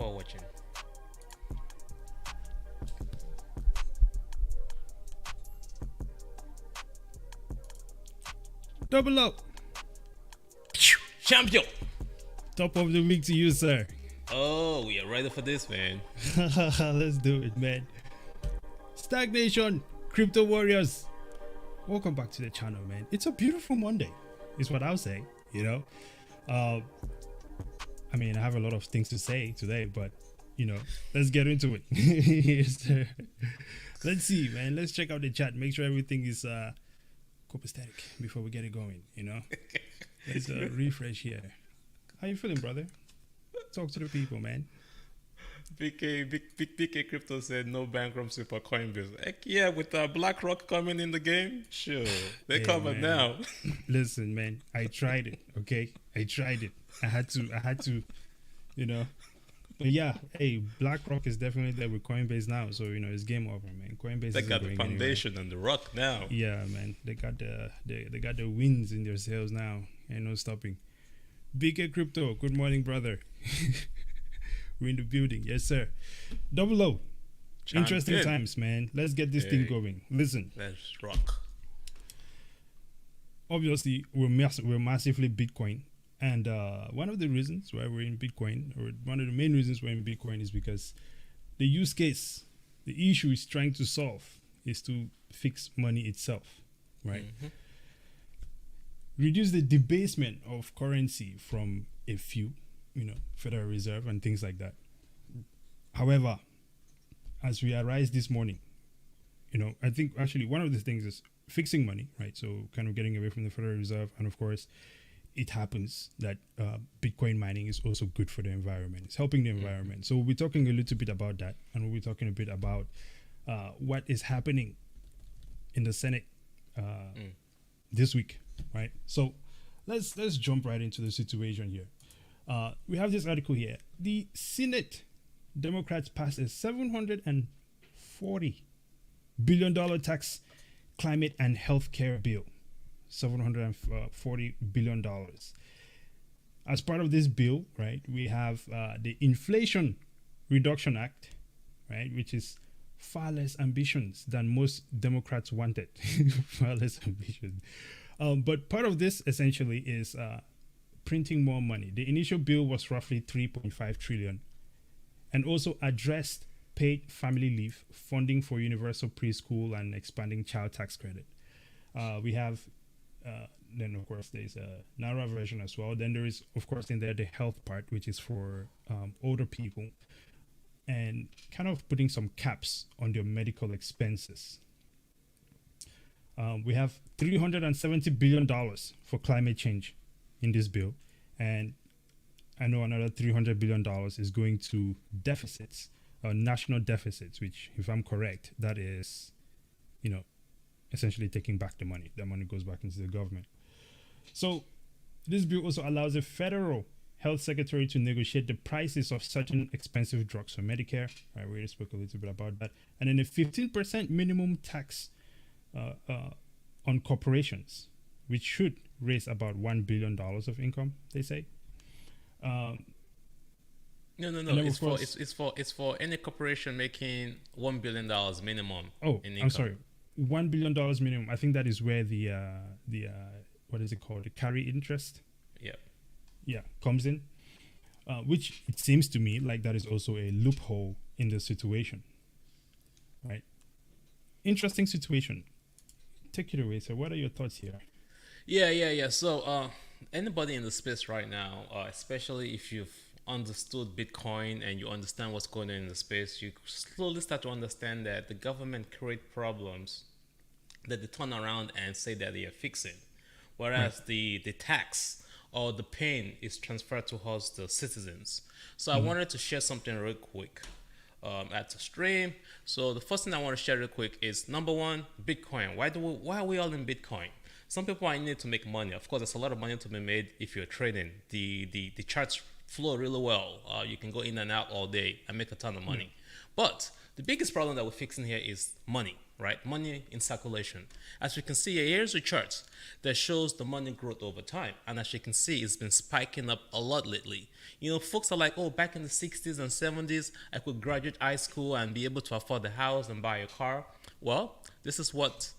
for watching. Double up. Champion! Top of the week to you, sir. Oh, we are ready for this, man. Let's do it, man. STAKK Nation, Crypto Warriors. Welcome back to the channel, man. It's a beautiful Monday, is what I'll say, you know. I mean, I have a lot of things to say today, but, you know, let's get into it. Yes, sir. Let's see, man. Let's check out the chat. Make sure everything is copacetic before we get it going, you know. Let's refresh here. How you feeling, brother? Talk to the people, man. BK Crypto said no bankruptcy for Coinbase. Heck yeah, with BlackRock coming in the game, sure, they covered now. Listen, man, I tried it. Okay, I tried it. I had to, you know. But yeah, hey, BlackRock is definitely there with Coinbase now, so you know it's game over, man. Coinbase. They got the foundation and the rock now. Yeah, man, they got the winds in their sails now. Ain't no stopping. BK Crypto, good morning, brother. We're in the building, yes, sir. Double O. Interesting times, man. Let's get this thing going. Listen, let's rock. Obviously, we're massively Bitcoin. And one of the reasons why we're in Bitcoin, or one of the main reasons we're in Bitcoin, is because the use case, the issue is trying to solve is to fix money itself, right? Mm-hmm. Reduce the debasement of currency from a few, you know, Federal Reserve and things like that. However, as we arise this morning, you know, I think actually one of the things is fixing money, right? So kind of getting away from the Federal Reserve, and of course, it happens that Bitcoin mining is also good for the environment. It's helping the environment. So we'll be talking a little bit about that, and we'll be talking a bit about what is happening in the Senate this week, right? So let's jump right into the situation here. We have this article here. The Senate Democrats passed a $740 billion tax, climate, and healthcare bill. $740 billion. As part of this bill, right, we have the Inflation Reduction Act, right, which is far less ambitious than most Democrats wanted. Far less ambitious. But part of this essentially is printing more money. The initial bill was roughly 3.5 trillion and also addressed paid family leave, funding for universal preschool, and expanding child tax credit. We have then of course there's a narrow version as well. Then there is of course in there the health part, which is for older people, and kind of putting some caps on their medical expenses. We have $370 billion for climate change in this bill, and I know another $300 billion is going to deficits, national deficits, which, if I'm correct, that is, you know, essentially taking back the money. That money goes back into the government. So this bill also allows the federal health secretary to negotiate the prices of certain expensive drugs for Medicare. I already spoke a little bit about that. And then a 15% minimum tax on corporations, which should raise about $1 billion of income, they say. No. It's for any corporation making $1 billion minimum. Oh, in income. I'm sorry. $1 billion minimum. I think that is where the what is it called? The carry interest. Yeah, comes in. Which it seems to me like that is also a loophole in the situation. Right. Interesting situation. Take it away, sir. What are your thoughts here? Yeah. So anybody in the space right now, especially if you've understood Bitcoin and you understand what's going on in the space, you slowly start to understand that the government create problems that they turn around and say that they are fixing, whereas the tax or the pain is transferred to us, the citizens. So I wanted to share something real quick at the stream. So the first thing I want to share real quick is, number one, Bitcoin. Why are we all in Bitcoin? Some people are in it to make money. Of course, there's a lot of money to be made if you're trading. The charts flow really well. You can go in and out all day and make a ton of money. But the biggest problem that we're fixing here is money. right? Money in circulation. As you can see, here's a chart that shows the money growth over time. And as you can see, it's been spiking up a lot lately. Folks are like, oh, back in the 60s and 70s, I could graduate high school and be able to afford a house and buy a car. Well, this is what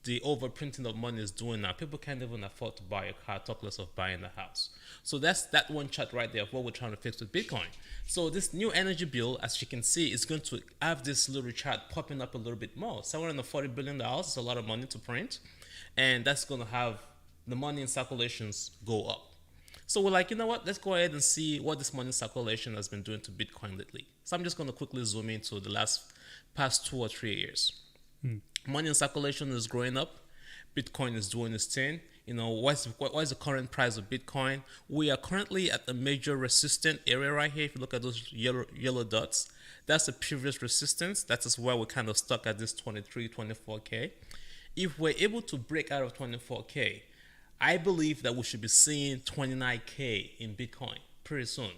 the overprinting of money is doing now. People can't even afford to buy a car, talk less of buying a house. So that's that one chart right there of what we're trying to fix with Bitcoin. So this new energy bill, as you can see, is going to have this little chart popping up a little bit more. $740 billion is a lot of money to print. And that's going to have the money in circulations go up. So we're like, you know what? Let's go ahead and see what this money circulation has been doing to Bitcoin lately. So I'm just going to quickly zoom into the past 2 or 3 years. Money in circulation is growing up. Bitcoin is doing its thing. What is the current price of Bitcoin? We are currently at a major resistant area right here. If you look at those yellow dots, that's the previous resistance. That is where we're kind of stuck at this 24K. If we're able to break out of 24K, I believe that we should be seeing 29K in Bitcoin pretty soon.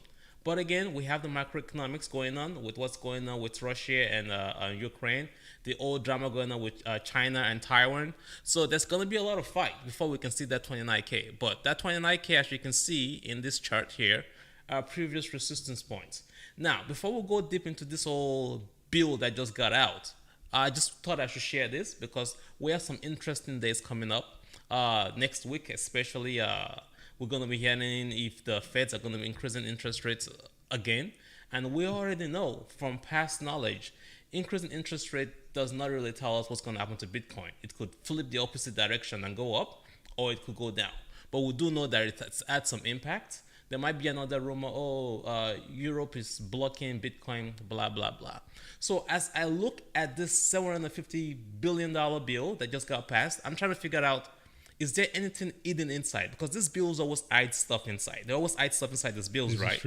But again, we have the macroeconomics going on with what's going on with Russia and Ukraine, the old drama going on with China and Taiwan. So there's going to be a lot of fight before we can see that 29K. But that 29K, as you can see in this chart here, are previous resistance points. Now, before we go deep into this whole bill that just got out, I just thought I should share this because we have some interesting days coming up. Next week, especially, we're going to be hearing if the Feds are going to be increasing interest rates again. And we already know from past knowledge, increasing interest rate does not really tell us what's going to happen to Bitcoin. It could flip the opposite direction and go up, or it could go down. But we do know that it's had some impact. There might be another rumor, Europe is blocking Bitcoin, blah, blah, blah. So as I look at this $750 billion bill that just got passed, I'm trying to figure out, is there anything hidden inside? Because these bills always hide stuff inside. They always hide stuff inside these bills, right?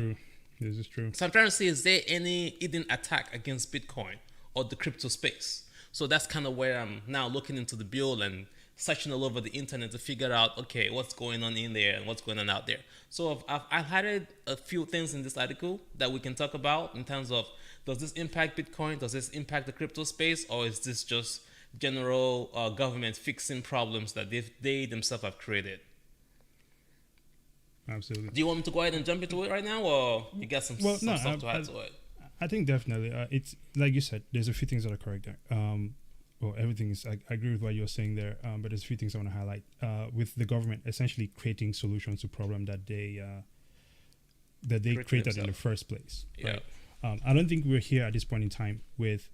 This is true. So I'm trying to see, is there any hidden attack against Bitcoin or the crypto space? So that's kind of where I'm now looking into the bill and searching all over the internet to figure out, okay, what's going on in there and what's going on out there. So I've highlighted a few things in this article that we can talk about in terms of, does this impact Bitcoin? Does this impact the crypto space? Or is this just general government fixing problems that they themselves have created? Absolutely. Do you want me to go ahead and jump into it right now, or you got some stuff to add to it? I think definitely. It's like you said, there's a few things that are correct there. Well, everything is, I agree with what you're saying there, but there's a few things I want to highlight. With the government essentially creating solutions to problems that they created in the first place. Yeah. Right? I don't think we're here at this point in time with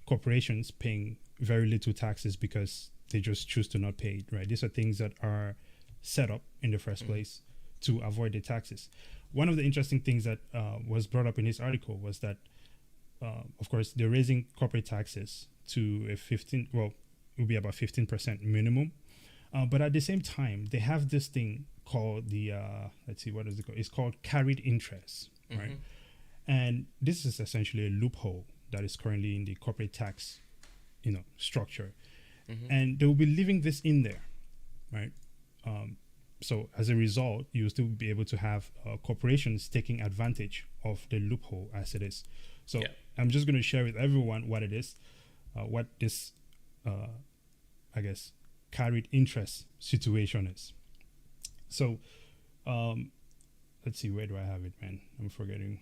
corporations paying very little taxes because they just choose to not pay it, right? These are things that are set up in the first place to avoid the taxes. One of the interesting things that was brought up in this article was that, of course, they're raising corporate taxes to it will be about 15% minimum. But at the same time, they have this thing called the, let's see, what is it called? It's called carried interest, right? And this is essentially a loophole that is currently in the corporate tax, structure. And they will be leaving this in there, right? So as a result, you'll still be able to have corporations taking advantage of the loophole as it is. So I'm just going to share with everyone what it is, what this, I guess, carried interest situation is. So let's see, where do I have it, man? I'm forgetting.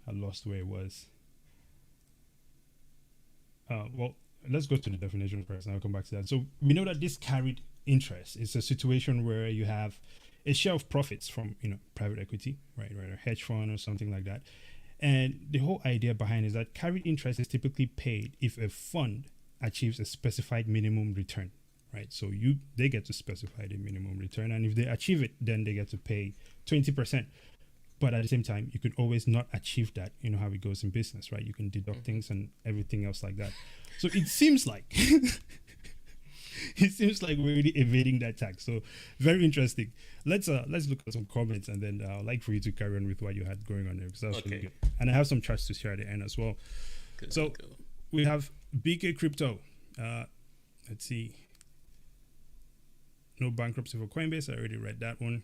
I lost where it was. Well, let's go to the definition first, and I'll come back to that. So we know that this carried interest is a situation where you have a share of profits from private equity, right, or hedge fund or something like that. And the whole idea behind is that carried interest is typically paid if a fund achieves a specified minimum return, right? So they get to specify the minimum return, and if they achieve it, then they get to pay 20%. But at the same time, you could always not achieve that. You know how it goes in business, right? You can deduct things and everything else like that. So it seems like we're really evading that tax. So very interesting. Let's look at some comments, and then I'd like for you to carry on with what you had going on there, because that was really good. And I have some charts to share at the end as well. Good. We have BK Crypto. Let's see. No bankruptcy for Coinbase. I already read that one.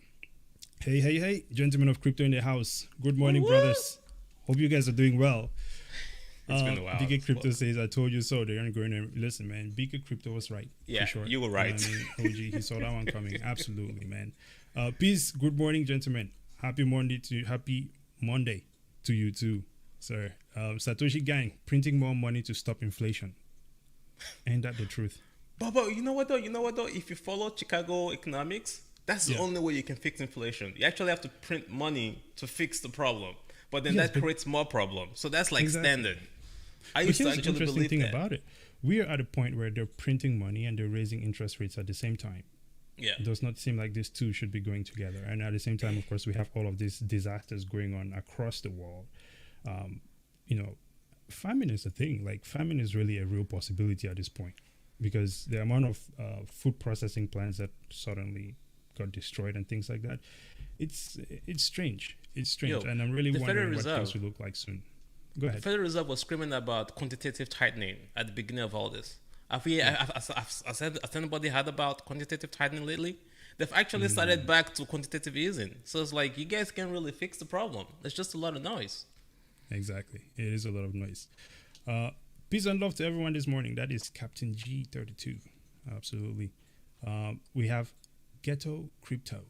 Hey, gentlemen of crypto in the house. Good morning, brothers. Hope you guys are doing well. It's been a while. Bigger Crypto says, I told you so. They aren't going to listen, man. Bigger Crypto was right. Yeah, for sure. you were right. You know what I mean? OG, he saw that one coming. Absolutely, man. Peace. Good morning, gentlemen. Happy Monday to you too, sir. Satoshi Gang, printing more money to stop inflation. Ain't that the truth? But you know what though? If you follow Chicago economics, that's the only way you can fix inflation. You actually have to print money to fix the problem. But then that creates more problems. So that's like standard. I used to actually believe thing that. About it, we are at a point where they're printing money and they're raising interest rates at the same time. Yeah. It does not seem like these two should be going together. And at the same time, of course, we have all of these disasters going on across the world. Famine is a thing. Like, famine is really a real possibility at this point because the amount of food processing plants that suddenly got destroyed and things like that, it's strange. It's strange. And I'm really wondering what things will look like soon. Go ahead. The Federal Reserve was screaming about quantitative tightening at the beginning of all this. Has anybody heard about quantitative tightening lately? They've actually started back to quantitative easing. So it's like, you guys can't really fix the problem. It's just a lot of noise. Exactly. It is a lot of noise. Peace and love to everyone this morning. That is Captain G32. Absolutely. We have Ghetto Crypto.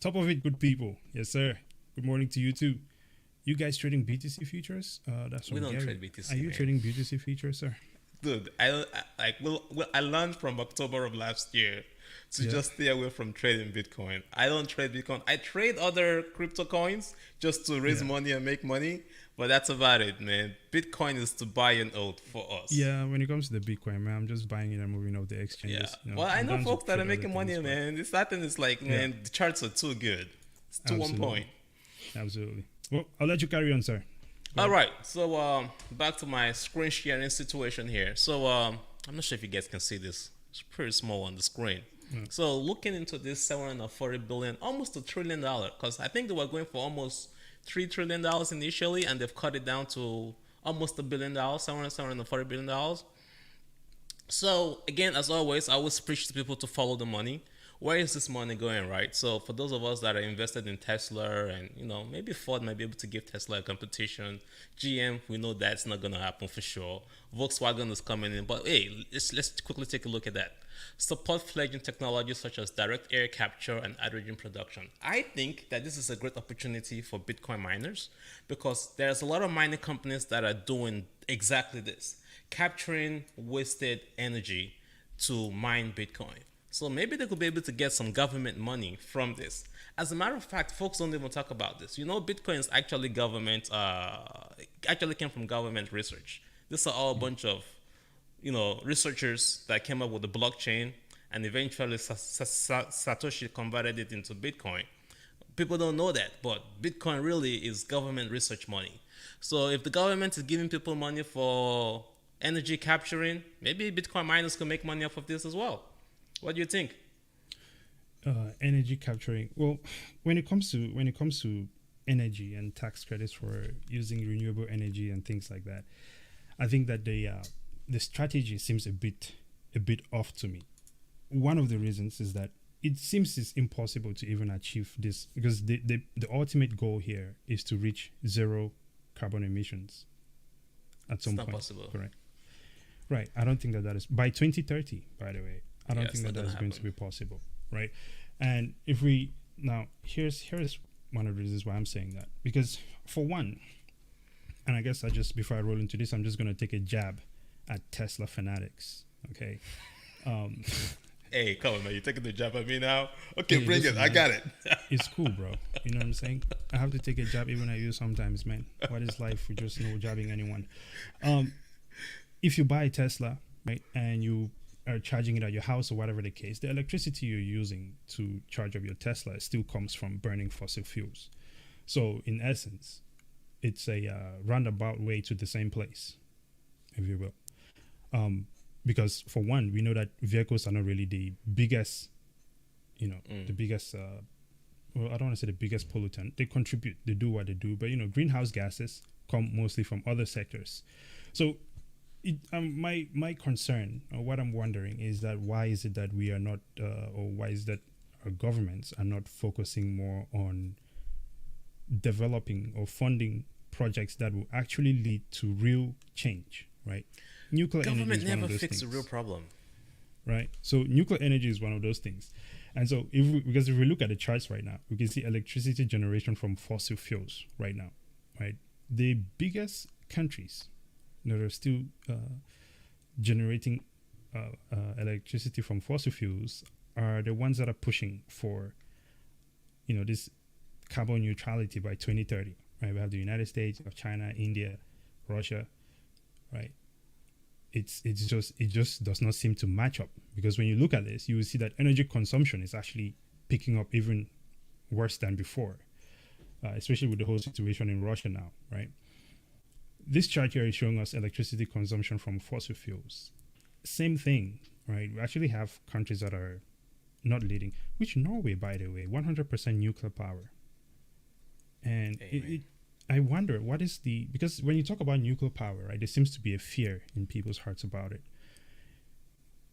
Top of it, good people. Yes, sir. Good morning to you too. You guys trading BTC futures? That's we don't trade BTC. Are you trading BTC futures, sir? Dude, I learned from October of last year to just stay away from trading Bitcoin. I don't trade Bitcoin. I trade other crypto coins just to raise money and make money, but that's about it, man. Bitcoin is to buy and hold for us. Yeah, when it comes to the Bitcoin, man, I'm just buying it and moving off the exchanges. Yeah. Well, I know folks that are making money, man. This thing is like, man, the charts are too good. It's to one point. Absolutely. Well, I'll let you carry on, sir. All right, so back to my screen sharing situation here. So I'm not sure if you guys can see this. It's pretty small on the screen. So looking into this $740 billion, almost $1 trillion, because I think they were going for almost $3 trillion initially, and they've cut it down to almost $1 billion, $740 billion. So again, as always, I always preach to people to follow the money. Where is this money going, right? So for those of us that are invested in Tesla and, maybe Ford might be able to give Tesla a competition. GM, we know that's not going to happen for sure. Volkswagen is coming in. But hey, let's quickly take a look at that. Support fledgling technologies such as direct air capture and hydrogen production. I think that this is a great opportunity for Bitcoin miners because there's a lot of mining companies that are doing exactly this, capturing wasted energy to mine Bitcoin. So maybe they could be able to get some government money from this. As a matter of fact, folks don't even talk about this. Bitcoin is actually actually came from government research. These are all a bunch of, researchers that came up with the blockchain, and eventually Satoshi converted it into Bitcoin. People don't know that, but Bitcoin really is government research money. So if the government is giving people money for energy capturing, maybe Bitcoin miners can make money off of this as well. What do you think? Energy capturing. Well, when it comes to energy and tax credits for using renewable energy and things like that, I think that the strategy seems a bit off to me. One of the reasons is that it seems it's impossible to even achieve this because the ultimate goal here is to reach zero carbon emissions at some point. It's not possible. Correct. Right. I don't think that is by 2030. By the way. I don't think that is going to be possible, right? And if we now here's one of the reasons why I'm saying that, because for one, and I guess before I roll into this, I'm just going to take a jab at Tesla fanatics. Okay. Hey, come on, man! You're taking the jab at me now. Okay, hey, bring it. Man, I got it. It's cool, bro. You know what I'm saying? I have to take a jab even at you sometimes, man. What is life? We just no jabbing anyone. If you buy a Tesla, right, and you are charging it at your house or whatever the case, the electricity you're using to charge up your Tesla still comes from burning fossil fuels. So in essence, it's a roundabout way to the same place, if you will. Because for one, we know that vehicles are not really the biggest, the biggest, well, I don't want to say the biggest pollutant. They contribute, they do what they do, but greenhouse gases come mostly from other sectors. So my concern, or what I'm wondering, is that why is it that we are not, or why is that our governments are not focusing more on developing or funding projects that will actually lead to real change, right? Nuclear energy Government is one never of those fixed the things, real problem. right? So nuclear energy is one of those things. And so because if we look at the charts right now, we can see electricity generation from fossil fuels right now, right? The biggest countries that are still generating electricity from fossil fuels are the ones that are pushing for, this carbon neutrality by 2030, right? We have the United States, of China, India, Russia, right? It just does not seem to match up, because when you look at this, you will see that energy consumption is actually picking up even worse than before, especially with the whole situation in Russia now, right? This chart here is showing us electricity consumption from fossil fuels. Same thing, right? We actually have countries that are not leading, which Norway, by the way, 100% nuclear power. And I wonder because when you talk about nuclear power, right, there seems to be a fear in people's hearts about it.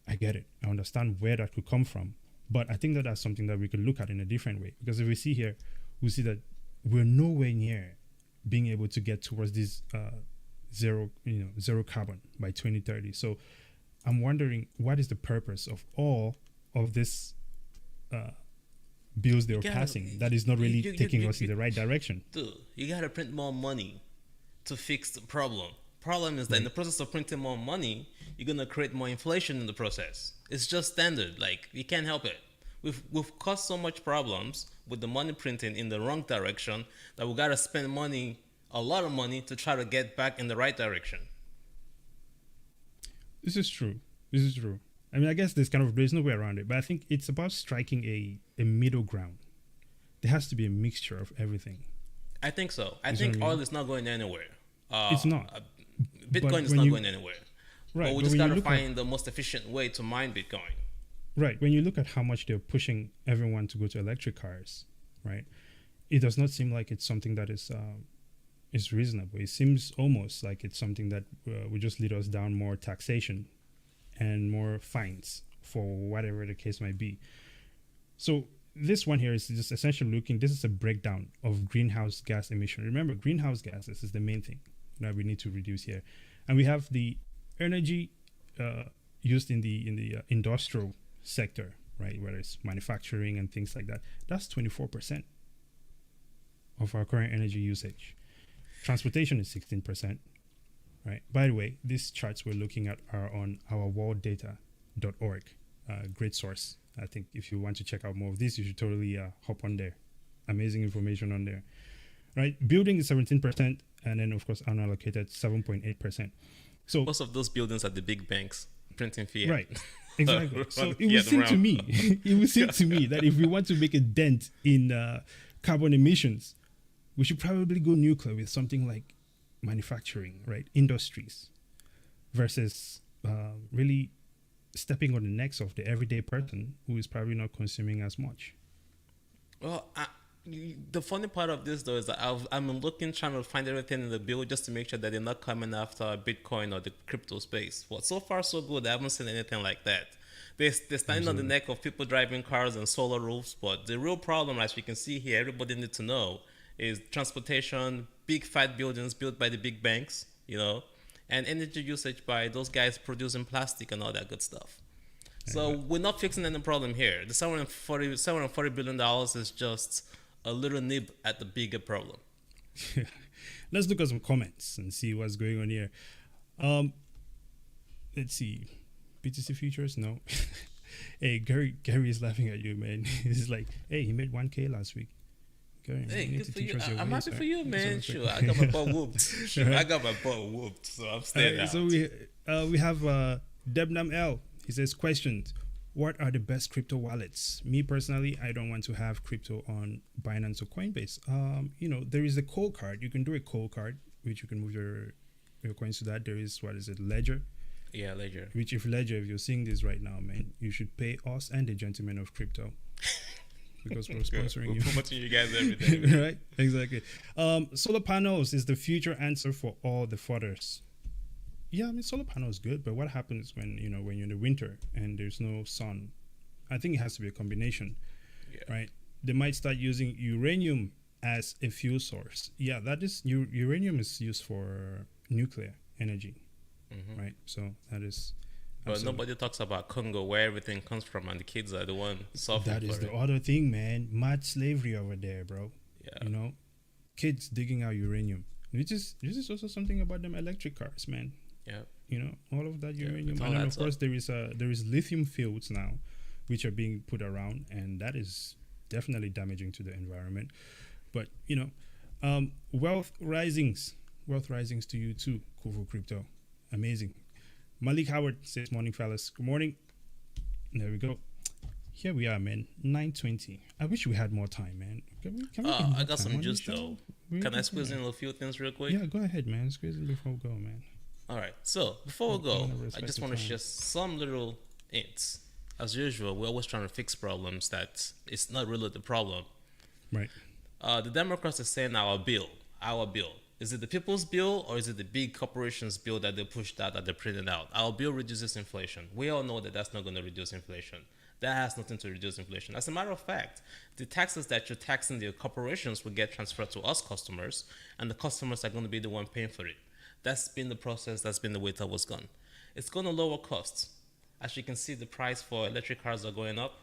I get it. I understand where that could come from. But I think that that's something that we could look at in a different way. Because if we see here, we see that we're nowhere near being able to get towards this zero carbon by 2030. So I'm wondering, what is the purpose of all of this bills they're passing that is not really taking us in the right direction? Dude, you gotta print more money to fix the problem. Problem is that in the process of printing more money, you're gonna create more inflation in the process. It's just standard. Like, you can't help it. We've caused so much problems with the money printing in the wrong direction that we gotta spend money, a lot of money, to try to get back in the right direction. This is true. I mean, I guess there's no way around it, but I think it's about striking a middle ground. There has to be a mixture of everything. I think so. I think oil is not going anywhere. It's not. Bitcoin is not going anywhere. Right. But we just gotta find the most efficient way to mine Bitcoin. Right. When you look at how much they're pushing everyone to go to electric cars, right, it does not seem like it's something that is reasonable. It seems almost like it's something that would just lead us down more taxation and more fines for whatever the case might be. So this one here is just essentially this is a breakdown of greenhouse gas emission. Remember, greenhouse gases is the main thing that we need to reduce here. And we have the energy used in the industrial sector, right, whether it's manufacturing and things like that. That's 24% of our current energy usage. Transportation is 16%. Right. By the way, these charts we're looking at are on our worlddata.org. Great source. I think if you want to check out more of this, you should totally hop on there. Amazing information on there. Right. Building is 17%, and then of course unallocated 7.8%. So most of those buildings are the big banks printing fiat. Right. Exactly. So it would seem to me, that if we want to make a dent in carbon emissions, we should probably go nuclear with something like manufacturing, right, industries, versus really stepping on the necks of the everyday person who is probably not consuming as much. Well, the funny part of this though is that I'm looking, trying to find everything in the bill just to make sure that they're not coming after Bitcoin or the crypto space. Well, so far so good. I haven't seen anything like that. They're standing on the neck of people driving cars and solar roofs, but the real problem, as we can see here, everybody needs to know, is transportation, big fat buildings built by the big banks, and energy usage by those guys producing plastic and all that good stuff. So we're not fixing any problem here. The $740 billion is just a little nib at the bigger problem. Let's look at some comments and see what's going on here. Let's see. BTC futures? No. Hey, Gary is laughing at you, man. He's like, hey, he made 1K last week. Hey, good for you. I'm happy for you, man. Sure, I got my butt whooped. I got my butt whooped, so I'm staying out. So we have Debnam L. He says, questions. What are the best crypto wallets? Me personally, I don't want to have crypto on Binance or Coinbase. There is a cold card. You can do a cold card, which you can move your coins to that. There is, Ledger? Yeah, Ledger. Which if you're seeing this right now, man, you should pay us and the gentlemen of crypto. Because we're sponsoring you. We're promoting you guys every day. Right? Exactly. Solar panels is the future answer for all the fodders. Yeah, I mean, solar panel is good, but what happens when you're in the winter and there's no sun? I think it has to be a combination, right? They might start using uranium as a fuel source. Yeah, that is uranium is used for nuclear energy, right? So that is But absolutely. nobody talks about Congo, where everything comes from, and the kids are the one suffering That is for the it. other thing, man. Mad slavery over there, bro. Yeah, You know, kids digging out uranium. Which is this is also something about them electric cars, man. yeah, You know, all of that yeah. It uranium, all and then of adds up. course there is lithium fields now, which are being put around, and that is definitely damaging to the environment. But wealth risings to you too, Kufu Crypto, amazing. Malik Howard says, "Morning, fellas. Good morning." There we go. Here we are, man. 9:20. I wish we had more time, man. Can we get I more got time some on this juice show? though. Can I squeeze in a few things real quick? Yeah, go ahead, man. Squeeze it before we go, man. All right. So before we I go, want to I respect just the want to time. share some little hints. As usual, we're always trying to fix problems that it's not really the problem. Right. The Democrats are saying our bill, our bill. Is it the people's bill or is it the big corporations' bill that they pushed out, that they printed out? Our bill reduces inflation. We all know that that's not going to reduce inflation. That has nothing to reduce inflation. As a matter of fact, the taxes that you're taxing the corporations will get transferred to us customers, and the customers are going to be the one paying for it. That's been the process. That's been the way that was gone. It's going to lower costs. As you can see, the price for electric cars are going up.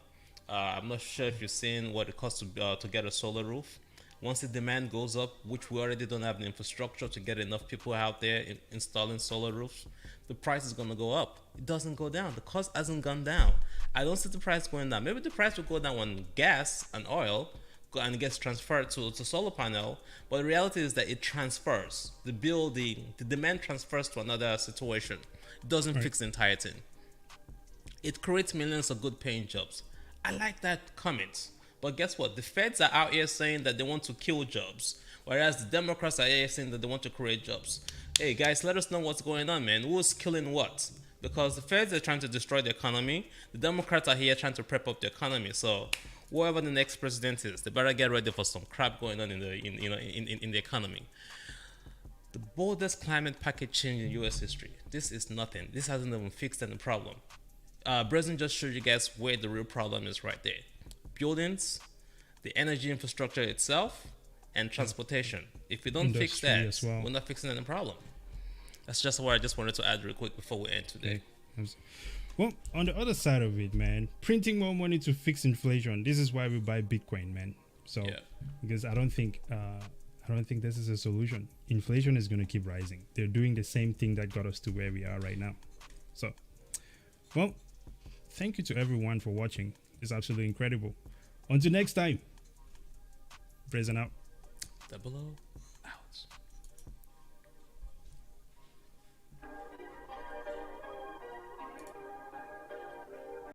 I'm not sure if you're seeing what it costs to get a solar roof. Once the demand goes up, which we already don't have the infrastructure to get enough people out there installing solar roofs, the price is going to go up. It doesn't go down. The cost hasn't gone down. I don't see the price going down. Maybe the price will go down when gas and oil and it gets transferred to solar panel, but the reality is that it transfers. The bill, the demand transfers to another situation. It doesn't Right. fix the entire thing. It creates millions of good paying jobs. I like that comment. But guess what? The feds are out here saying that they want to kill jobs, whereas the Democrats are here saying that they want to create jobs. Hey guys, let us know what's going on, man. Who's killing what? Because the feds are trying to destroy the economy. The Democrats are here trying to prep up the economy. So whoever the next president is, they better get ready for some crap going on in the economy. The boldest climate package change in U.S. history. This is nothing. This hasn't even fixed any problem. Bresson just showed you guys where the real problem is right there. Buildings, the energy infrastructure itself, and transportation. If we don't fix Industry that, as well. we're not fixing any problem. That's just what I just wanted to add real quick before we end today. Okay. Well, on the other side of it, man, printing more money to fix inflation. This is why we buy Bitcoin, man. So, Yeah. because I don't think this is a solution. Inflation is going to keep rising. They're doing the same thing that got us to where we are right now. So, well, thank you to everyone for watching. It's absolutely incredible. Until next time, Brazen out. Double O.